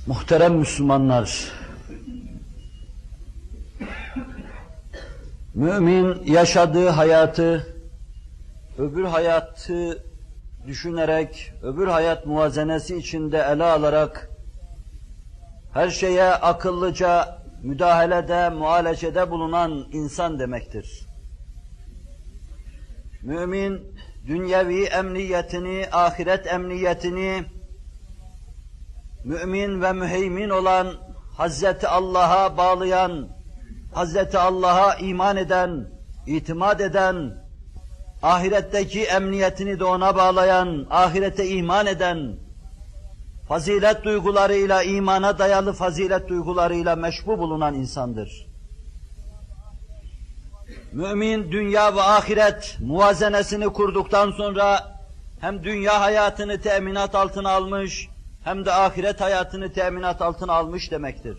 Muhterem Müslümanlar, mümin yaşadığı hayatı, öbür hayatı düşünerek, öbür hayat muvazenesi içinde ele alarak, her şeye akıllıca müdahalede, mualecede bulunan insan demektir. Mümin, dünyevi emniyetini, ahiret emniyetini, mümin ve müheymin olan, Hazreti Allah'a bağlayan, Hazreti Allah'a iman eden, itimat eden, ahiretteki emniyetini de ona bağlayan, ahirete iman eden, fazilet duygularıyla, imana dayalı fazilet duygularıyla meşbu bulunan insandır. Mümin, dünya ve ahiret muvazenesini kurduktan sonra, hem dünya hayatını teminat altına almış, hem de ahiret hayatını teminat altına almış demektir.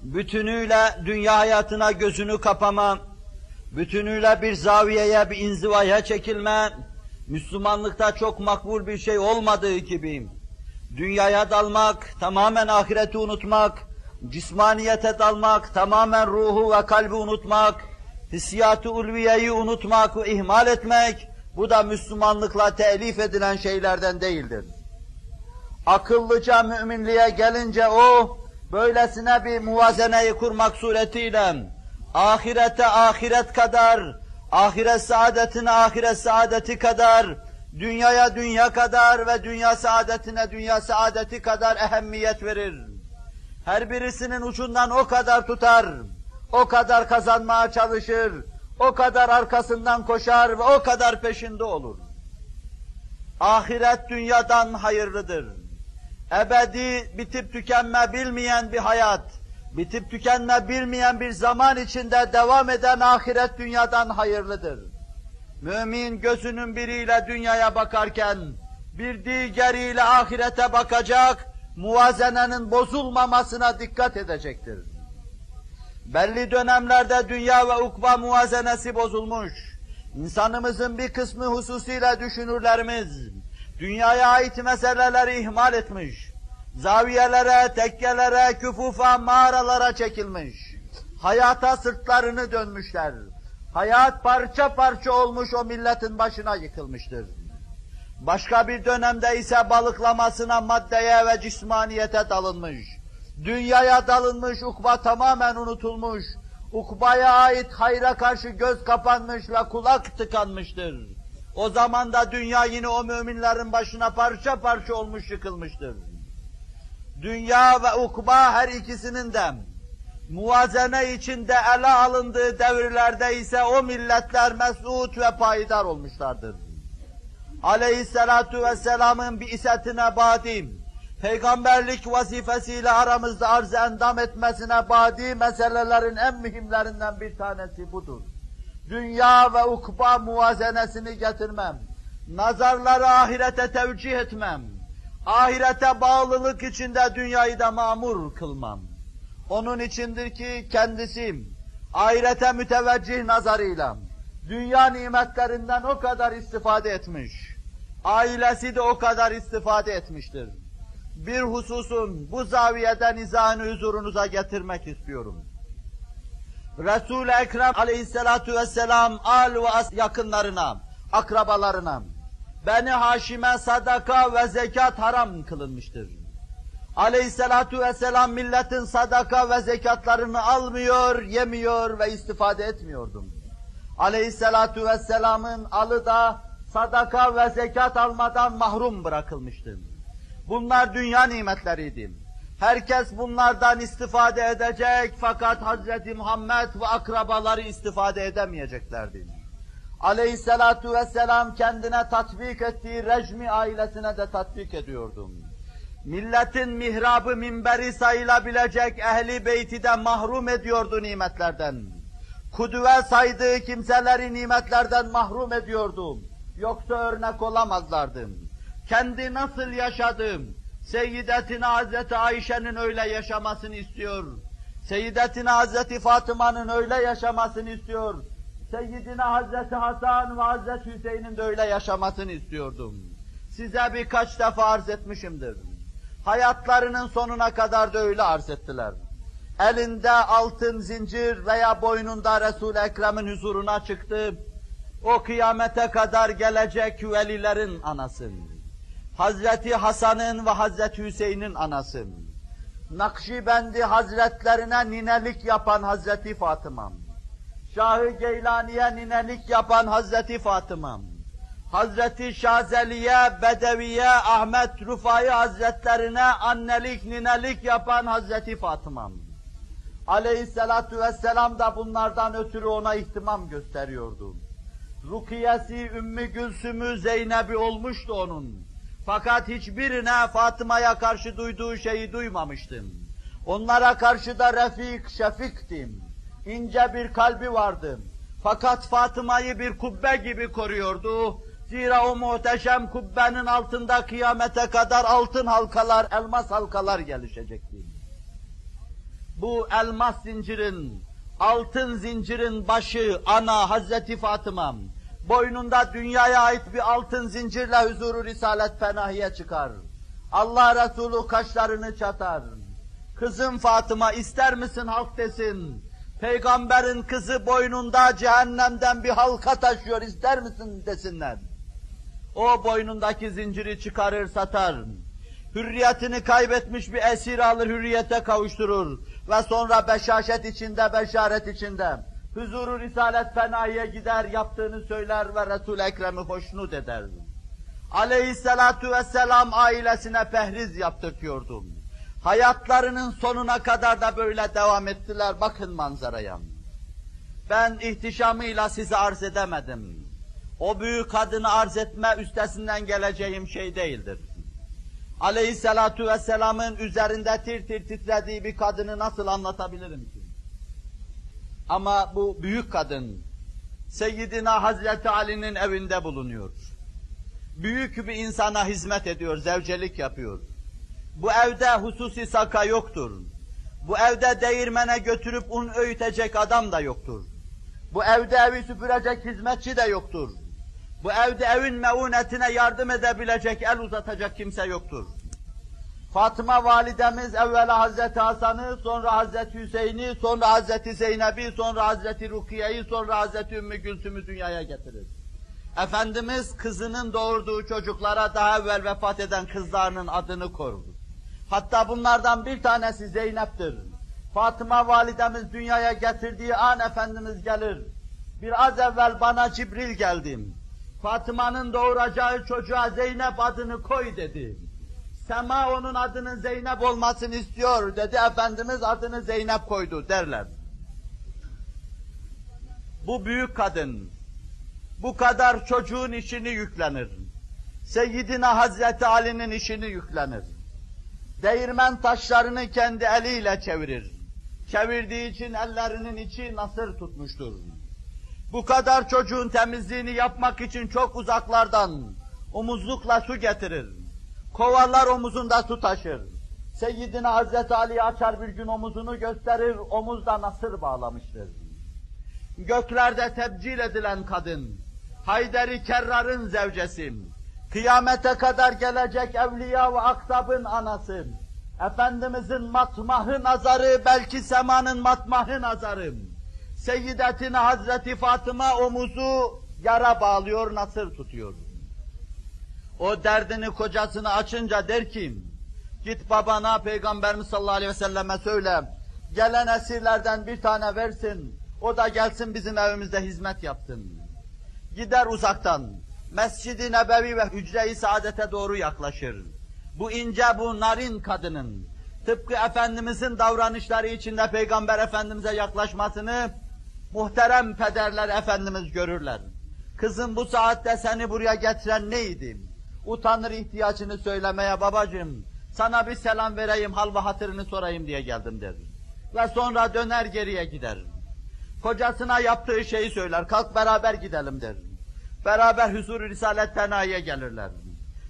Bütünüyle dünya hayatına gözünü kapama, bütünüyle bir zaviyeye, bir inzivaya çekilme, Müslümanlıkta çok makbul bir şey olmadığı gibi, dünyaya dalmak, tamamen ahireti unutmak, cismaniyete dalmak, tamamen ruhu ve kalbi unutmak, hissiyat-ı ulviyeyi unutmak ve ihmal etmek, bu da Müslümanlıkla telif edilen şeylerden değildir. Akıllıca müminliğe gelince o, böylesine bir muvazeneyi kurmak suretiyle, ahirete ahiret kadar, ahiret saadetine ahiret saadeti kadar, dünyaya dünya kadar ve dünya saadetine dünya saadeti kadar ehemmiyet verir. Her birisinin ucundan o kadar tutar, o kadar kazanmaya çalışır, o kadar arkasından koşar ve o kadar peşinde olur. Ahiret dünyadan hayırlıdır. Ebedi, bitip tükenme bilmeyen bir hayat, bitip tükenme bilmeyen bir zaman içinde devam eden ahiret dünyadan hayırlıdır. Mümin gözünün biriyle dünyaya bakarken, bir diğeriyle ahirete bakacak, muvazenenin bozulmamasına dikkat edecektir. Belli dönemlerde dünya ve ukba muvazenesi bozulmuş. İnsanımızın bir kısmı hususiyle düşünürlerimiz, dünyaya ait meseleleri ihmal etmiş, zaviyelere, tekkelere, küfufa, mağaralara çekilmiş, hayata sırtlarını dönmüşler. Hayat parça parça olmuş, o milletin başına yıkılmıştır. Başka bir dönemde ise balıklamasına, maddeye ve cismaniyete dalınmış, dünyaya dalınmış, ukba tamamen unutulmuş, ukbaya ait hayra karşı göz kapanmış ve kulak tıkanmıştır. O zaman da dünya yine o müminlerin başına parça parça olmuş, yıkılmıştır. Dünya ve ukba her ikisinin de muvazene içinde ele alındığı devirlerde ise o milletler mesut ve payidar olmuşlardır. Aleyhissalatu vesselamın bi'setine badim, peygamberlik vazifesiyle aramızda arz-ı endam etmesine badi meselelerin en mühimlerinden bir tanesi budur. Dünya ve ukba muvazenesini getirmem, nazarları ahirete tevcih etmem, ahirete bağlılık içinde dünyayı da mamur kılmam. Onun içindir ki kendisi ahirete müteveccih nazarıyla dünya nimetlerinden o kadar istifade etmiş, ailesi de o kadar istifade etmiştir. Bir hususun bu zaviyeden izahını huzurunuza getirmek istiyorum. Resul-i Ekrem aleyhissalatu vesselam al ve yakınlarına, akrabalarına, Beni Haşim'e sadaka ve zekat haram kılınmıştır. Aleyhissalatu vesselam milletin sadaka ve zekatlarını almıyor, yemiyor ve istifade etmiyordum. Aleyhissalatu vesselamın alı da sadaka ve zekat almadan mahrum bırakılmıştı. Bunlar dünya nimetleriydi. Herkes bunlardan istifade edecek fakat Hz. Muhammed ve akrabaları istifade edemeyeceklerdi. Aleyhissalatu vesselam kendine tatbik ettiği rejmi ailesine de tatbik ediyordu. Milletin mihrabı, minberi sayılabilecek ehli beyti de mahrum ediyordu nimetlerden. Kudüve saydığı kimseleri nimetlerden mahrum ediyordu. Yoksa örnek olamazlardı. Kendi nasıl yaşadım? Seyyidetina Hazreti Ayşe'nin öyle yaşamasını istiyor. Seyyidetina Hazreti Fatıma'nın öyle yaşamasını istiyor. Seyyidina Hazreti Hasan ve Hazreti Hüseyin'in de öyle yaşamasını istiyordum. Size birkaç defa arz etmişimdir. Hayatlarının sonuna kadar da öyle arz ettiler. Elinde altın zincir veya boynunda Resul-i Ekrem'in huzuruna çıktı. O kıyamete kadar gelecek velilerin anası. Hazreti Hasan'ın ve Hazreti Hüseyin'in anası. Nakşibendi Hazretlerine ninelik yapan Hazreti Fatıma. Şah-ı Geylani'ye ninelik yapan Hazreti Fatıma. Hazreti Şazeli'ye, Bedevi'ye, Ahmet Rufai Hazretlerine annelik, ninelik yapan Hazreti Fatıma. Aleyhissalatu vesselam da bunlardan ötürü ona ihtimam gösteriyordu. Rukiyesi, Ümmü Gülsüm'ü, Zeynep'i olmuştu onun. Fakat hiçbirine Fatıma'ya karşı duyduğu şeyi duymamıştım. Onlara karşı da refik, şefiktim. İnce bir kalbi vardı. Fakat Fatıma'yı bir kubbe gibi koruyordu. Zira o muhteşem kubbenin altında kıyamete kadar altın halkalar, elmas halkalar gelişecekti. Bu elmas zincirin, altın zincirin başı, ana Hazreti Fatıma, boynunda dünyaya ait bir altın zincirle huzuru Risalet Fenahi'ye çıkar. Allah Resulü kaşlarını çatar. Kızım Fatıma ister misin halk desin? Peygamberin kızı boynunda cehennemden bir halka taşıyor, ister misin desinler. O boynundaki zinciri çıkarır satar. Hürriyetini kaybetmiş bir esir alır, hürriyete kavuşturur. Ve sonra beşaşet içinde, beşaret içinde huzuru Risalet Fenahi'ye gider, yaptığını söyler ve Resul-i Ekrem'i hoşnut eder. Aleyhissalatu vesselam ailesine pehriz yaptırtıyordu. Hayatlarının sonuna kadar da böyle devam ettiler. Bakın manzaraya. Ben ihtişamıyla size arz edemedim. O büyük kadını arz etme üstesinden geleceğim şey değildir. Aleyhissalatu vesselamın üzerinde tir tir titrediği bir kadını nasıl anlatabilirim ki? Ama bu büyük kadın, Seyyidina Hazreti Ali'nin evinde bulunuyor. Büyük bir insana hizmet ediyor, zevcelik yapıyor. Bu evde hususi saka yoktur. Bu evde değirmene götürüp un öğütecek adam da yoktur. Bu evde evi süpürecek hizmetçi de yoktur. Bu evde evin meunetine yardım edebilecek, el uzatacak kimse yoktur. Fatıma validemiz evvela Hazreti Hasan'ı, sonra Hazreti Hüseyin'i, sonra Hazreti Zeynep'i, sonra Hazreti Rukiye'yi, sonra Hazreti Ümmü Gülsüm'ü dünyaya getirir. Efendimiz kızının doğurduğu çocuklara daha evvel vefat eden kızlarının adını korur. Hatta bunlardan bir tanesi Zeynep'tir. Fatıma validemiz dünyaya getirdiği an Efendimiz gelir. Biraz evvel bana Cibril geldi. Fatıma'nın doğuracağı çocuğa Zeynep adını koy dedi. Sema onun adının Zeynep olmasını istiyor dedi. Efendimiz adını Zeynep koydu derler. Bu büyük kadın bu kadar çocuğun işini yüklenir. Seyyidina Hazreti Ali'nin işini yüklenir. Değirmen taşlarını kendi eliyle çevirir. Çevirdiği için ellerinin içi nasır tutmuştur. Bu kadar çocuğun temizliğini yapmak için çok uzaklardan omuzlukla su getirir. Kovalar omuzunda su taşır. Seyyidina Hazreti Ali açar bir gün omuzunu gösterir, omuzda nasır bağlamıştır. Göklerde tebcil edilen kadın, Haydar-ı Kerrar'ın zevcesi, kıyamete kadar gelecek evliya ve aktabın anası, Efendimizin matmahı nazarı, belki semanın matmahı nazarı, Seyyidetina Hazreti Fatıma omuzu yara bağlıyor, nasır tutuyor. O derdini kocasına açınca der ki, git babana Peygamberimiz sallallahu aleyhi ve selleme söyle, gelen esirlerden bir tane versin, o da gelsin bizim evimizde hizmet yapsın. Gider uzaktan, Mescid-i Nebevi ve Hücre-i Saadet'e doğru yaklaşır. Bu ince, bu narin kadının, tıpkı Efendimizin davranışları içinde Peygamber Efendimiz'e yaklaşmasını, muhterem pederler Efendimiz görürler. Kızım bu saatte seni buraya getiren neydi? Utanır ihtiyacını söylemeye, babacığım, sana bir selam vereyim, hal ve hatırını sorayım diye geldim der. Ve sonra döner geriye gider. Kocasına yaptığı şeyi söyler, kalk beraber gidelim der. Beraber huzur-u Risalet Fenahi'ye gelirler.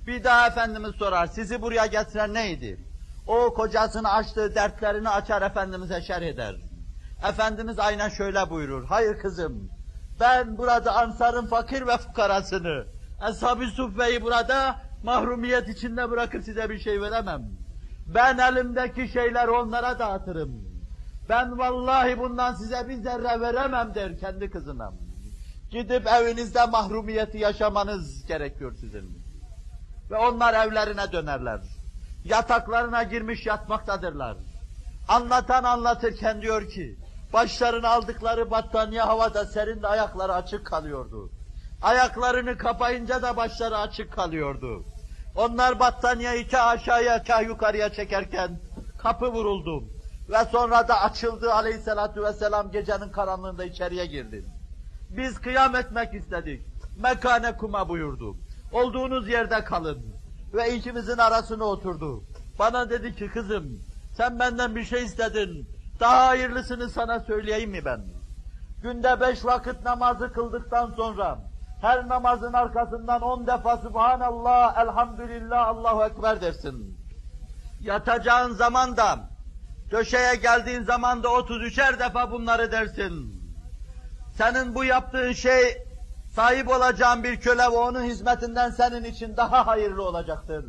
Bir daha Efendimiz sorar, sizi buraya getiren neydi? O kocasını açtığı dertlerini açar Efendimiz'e şerh eder. Efendimiz aynen şöyle buyurur, hayır kızım, ben burada Ansar'ın fakir ve fukarasını, Ashab-ı Suffe'yi burada mahrumiyet içinde bırakıp size bir şey veremem. Ben elimdeki şeyleri onlara dağıtırım. Ben vallahi bundan size bir zerre veremem der kendi kızına. Gidip evinizde mahrumiyeti yaşamanız gerekiyor sizin. Ve onlar evlerine dönerler. Yataklarına girmiş yatmaktadırlar. Anlatan anlatırken diyor ki, başlarını aldıkları battaniye havada serinde ayakları açık kalıyordu. Ayaklarını kapayınca da başları açık kalıyordu. Onlar battaniyeyi kah aşağıya kah yukarıya çekerken kapı vuruldu. Ve sonra da açıldı aleyhissalatu vesselam gecenin karanlığında içeriye girdi. Biz kıyam etmek istedik. Mekane kuma buyurdu. Olduğunuz yerde kalın. Ve ikimizin arasına oturdu. Bana dedi ki kızım sen benden bir şey istedin. Daha hayırlısını sana söyleyeyim mi ben? Günde 5 vakit namazı kıldıktan sonra her namazın arkasından 10 defa Subhanallah, Elhamdülillah, Allahu Ekber dersin. Yatacağın zaman da, köşeye geldiğin zaman da 33'er defa bunları dersin. Senin bu yaptığın şey, sahip olacağın bir köle ve onun hizmetinden senin için daha hayırlı olacaktır.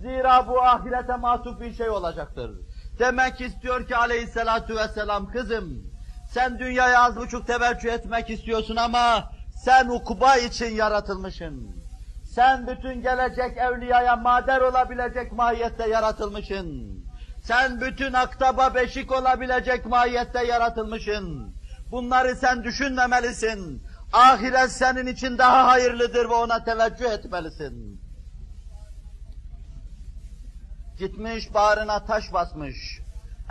Zira bu ahirete mahsus bir şey olacaktır. Demek istiyor ki aleyhissalatu vesselam, kızım, sen dünyaya az buçuk teveccüh etmek istiyorsun ama sen ukuba için yaratılmışsın. Sen bütün gelecek evliyaya mader olabilecek mahiyette yaratılmışsın. Sen bütün aktaba beşik olabilecek mahiyette yaratılmışsın. Bunları sen düşünmemelisin. Ahiret senin için daha hayırlıdır ve ona teveccüh etmelisin. Gitmiş bağrına taş basmış.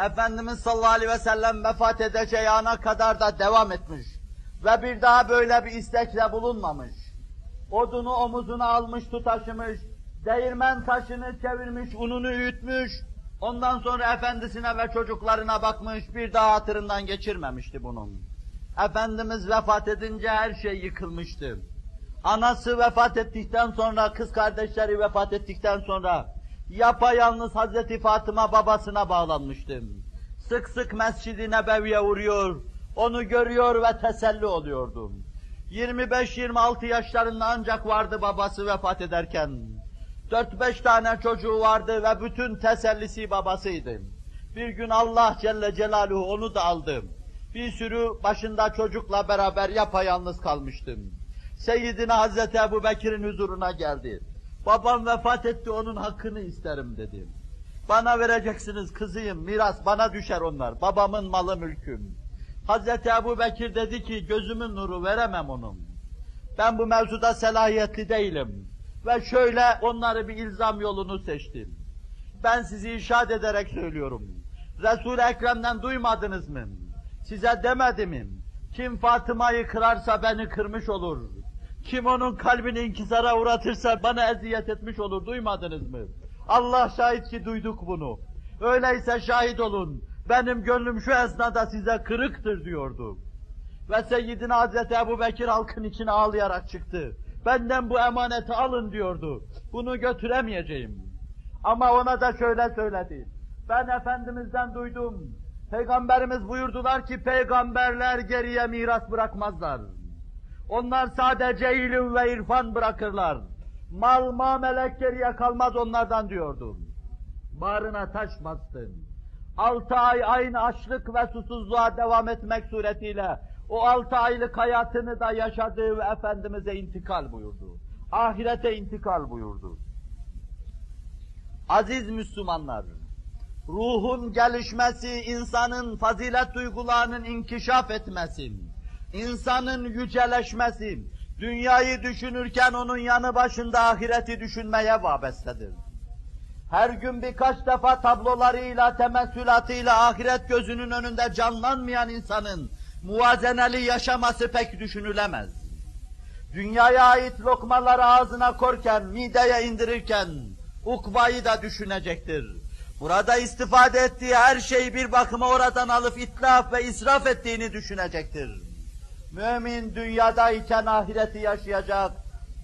Efendimiz sallallahu aleyhi ve sellem vefat edeceği ana kadar da devam etmiş. Ve bir daha böyle bir istekle bulunmamış. Odunu omuzuna almış, taşımış, değirmen taşını çevirmiş, ununu üyütmüş, ondan sonra efendisine ve çocuklarına bakmış, bir daha hatırından geçirmemişti bunun. Efendimiz vefat edince her şey yıkılmıştı. Anası vefat ettikten sonra, kız kardeşleri vefat ettikten sonra, yapayalnız Hazreti Fatıma babasına bağlanmıştı. Sık sık Mescid-i Nebevi'ye uğruyor, onu görüyor ve teselli oluyordu. 25-26 yaşlarında ancak vardı babası vefat ederken. 4-5 tane çocuğu vardı ve bütün tesellisi babasıydı. Bir gün Allah Celle Celaluhu onu da aldı. Bir sürü başında çocukla beraber yapayalnız kalmıştım. Seyyidina Hazreti Ebu Bekir'in huzuruna geldi. Babam vefat etti, onun hakkını isterim dedi. Bana vereceksiniz kızıyım, miras bana düşer onlar, babamın malı mülküm. Hazreti Ebu Bekir dedi ki, gözümün nuru veremem onun. Ben bu mevzuda selahiyetli değilim. Ve şöyle onları bir ilzam yolunu seçtim. Ben sizi irşad ederek söylüyorum. Resul-i Ekrem'den duymadınız mı? Size demedim mi? Kim Fatıma'yı kırarsa beni kırmış olur. Kim onun kalbini inkisara uğratırsa bana eziyet etmiş olur. Duymadınız mı? Allah şahit ki duyduk bunu. Öyleyse şahit olun. Benim gönlüm şu esnada size kırıktır diyordu. Ve Seyyidina Hazreti Ebu Bekir halkın içine ağlayarak çıktı. Benden bu emaneti alın diyordu. Bunu götüremeyeceğim. Ama ona da şöyle söyledi. Ben Efendimiz'den duydum. Peygamberimiz buyurdular ki peygamberler geriye miras bırakmazlar. Onlar sadece ilim ve irfan bırakırlar. Mal, mamelek geriye kalmaz onlardan diyordu. Bağrına taş bastın. 6 ay aynı açlık ve susuzluğa devam etmek suretiyle o 6 aylık hayatını da yaşadı ve Efendimiz'e intikal buyurdu. Ahirete intikal buyurdu. Aziz Müslümanlar, ruhun gelişmesi, insanın fazilet duygularının inkişaf etmesi, insanın yüceleşmesi, dünyayı düşünürken onun yanı başında ahireti düşünmeye vabestedir. Her gün birkaç defa tablolarıyla, temessülatıyla ahiret gözünün önünde canlanmayan insanın muvazeneli yaşaması pek düşünülemez. Dünyaya ait lokmaları ağzına korken, mideye indirirken, ukbayı da düşünecektir. Burada istifade ettiği her şeyi bir bakıma oradan alıp itlaf ve israf ettiğini düşünecektir. Mümin dünyadayken ahireti yaşayacak,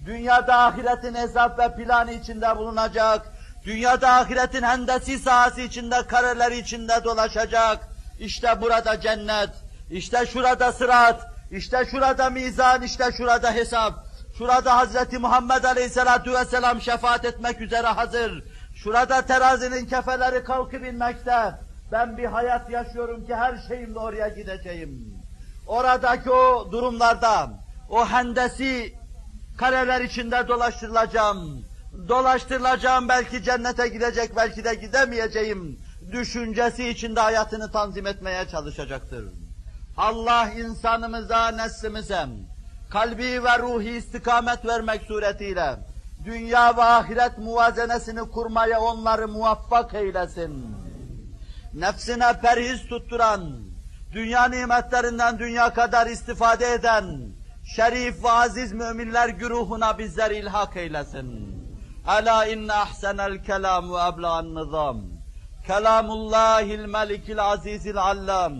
dünyada ahiretin hesap ve planı içinde bulunacak, dünyada ahiretin hendesi sahası içinde, kareleri içinde dolaşacak. İşte burada cennet, işte şurada sırat, işte şurada mizan, işte şurada hesap. Şurada Hazreti Muhammed Aleyhisselatü Vesselam şefaat etmek üzere hazır. Şurada terazinin kefeleri kalkıp inmekte. Ben bir hayat yaşıyorum ki her şeyimle oraya gideceğim. Oradaki o durumlarda, o hendesi kareler içinde dolaştırılacağım. Dolaştırılacağım, belki cennete gidecek, belki de gidemeyeceğim düşüncesi içinde hayatını tanzim etmeye çalışacaktır. Allah insanımıza, neslimize, kalbi ve ruhi istikamet vermek suretiyle dünya ve ahiret muvazenesini kurmaya onları muvaffak eylesin. Nefsine perhiz tutturan, dünya nimetlerinden dünya kadar istifade eden şerif ve aziz müminler güruhuna bizleri ilhak eylesin. Ala inne ahsenel kelam ve ebla'n nizam. Kelamullahil melikil azizil allam.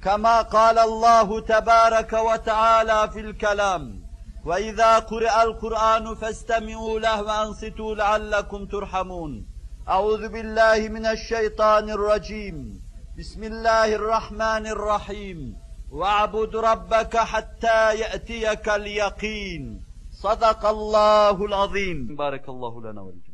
Kema kâlallahu tebâreke ve teâlâ fil kelam. Ve izâ kuri'al Kur'anu festemi'û leh ve ansitû leallekum turhamûn. Euzu billahi mineşşeytanirracim. Bismillahirrahmanirrahim. Ve'bud rabbeke hattâ ye'tiyekel yakîn. Sadakallahu azim. Barakallahu lana ve lekum.